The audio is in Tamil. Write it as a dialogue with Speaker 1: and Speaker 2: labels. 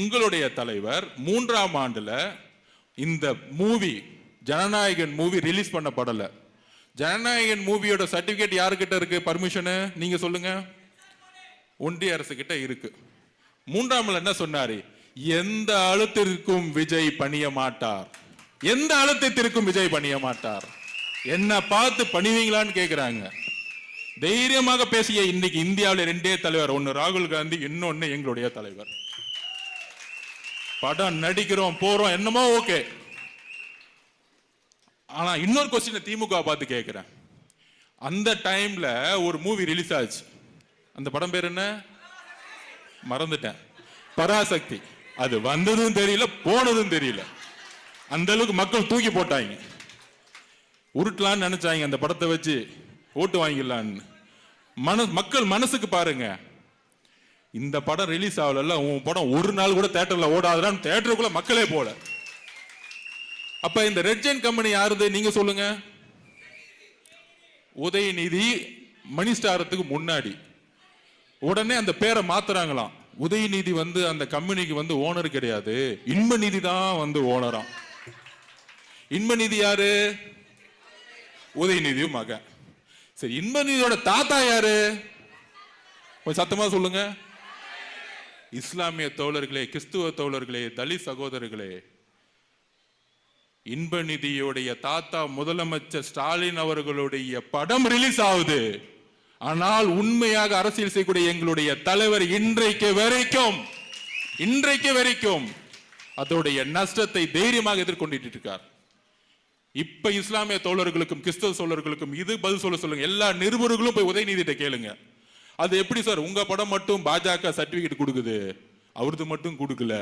Speaker 1: எங்களுடைய தலைவர் 3ஆம் ஆண்டுல இந்த மூவி ஜனநாயகன் மூவி ரிலீஸ் பண்ணப்படல. ஜனநாயகன் மூவியோட சர்டிபிகேட் யாருக்கிட்ட இருக்கு? பர்மிஷன் நீங்க சொல்லுங்க. ஒன்றிய அரசு கிட்ட இருக்கு. 3ஆம் என்ன சொன்னாரு? எந்த அழுத்தத்திற்கும் விஜய் பணிய மாட்டார், எந்த அழுத்தத்திற்கும் விஜய் பணிய மாட்டார். என்ன பார்த்து பணிவீங்களான்னு கேக்குறாங்க. தைரியமாக பேசிய இன்னைக்கு இந்தியாவில் 2 தலைவர், ஒன்னு ராகுல் காந்தி, இன்னொன்னு எங்களுடைய தலைவர். படம் நடிக்கிறோம் போறோம் என்னமோ ஓகே. ஆனா இன்னொரு கொஸ்டின் திமுக பார்த்து கேட்கிறேன். அந்த டைம்ல ஒரு மூவி ரிலீஸ் ஆச்சு. அந்த படம் பேர் என்ன? மறந்துட்டேன். பராசக்தி. அது வந்ததும் தெரியல போனதும் தெரியல. அந்த அளவுக்கு மக்கள் தூக்கி போட்டாங்க. உருட்டலான்னு நினைச்சாங்க அந்த படத்தை வச்சு ஓட்டு வாங்கிடலான்னு. மக்கள் மனசுக்கு பாருங்க, இந்த படம் ரிலீஸ் ஆகல, உன் படம் ஒரு நாள் கூட தியேட்டர்ல ஓடாதுன்னு தியேட்டருக்குள்ள மக்களே போல. அப்ப இந்த ரெட் ஜெயின் கம்பெனி யாருது நீங்க சொல்லுங்க. உதயநிதி மணி ஸ்டாரத்துக்கு முன்னாடி உடனே அந்த பேரை மாத்துறாங்களாம். உதயநிதி அந்த கம்பெனிக்கு ஓனர் கிடையாது, இன்பநிதி தான் ஓனரா. இன்பநிதி யாரு? உதயநிதி மகன். சரி, இன்பநிதியோட தாத்தா யாரு? கொஞ்சம் சத்தமா சொல்லுங்க. இஸ்லாமிய தோழர்களே, கிறிஸ்துவ தோழர்களே, தலித் சகோதரர்களே, இன்பநிதியுடைய தாத்தா முதலமைச்சர் ஸ்டாலின் அவர்களுடைய படம் ரிலீஸ் ஆகுது. ஆனால் உண்மையாக அரசியல் செய்யக்கூடிய எங்களுடைய தலைவர் இன்றைக்கு வரைக்கும் அதோடைய நஷ்டத்தை தைரியமாக எதிர்கொண்டிட்டு இருக்கார். இப்ப இஸ்லாமிய தோழர்களுக்கும் கிறிஸ்தவ தோழர்களுக்கும் இது பதில் சொல்லுங்க. எல்லா நிருபர்களும் போய் உதயநிதிட்ட கேளுங்க. அது எப்படி சார் உங்க படம் மட்டும் பாஜக சர்டிபிகேட் கொடுக்குது, அவரது மட்டும் கொடுக்கல,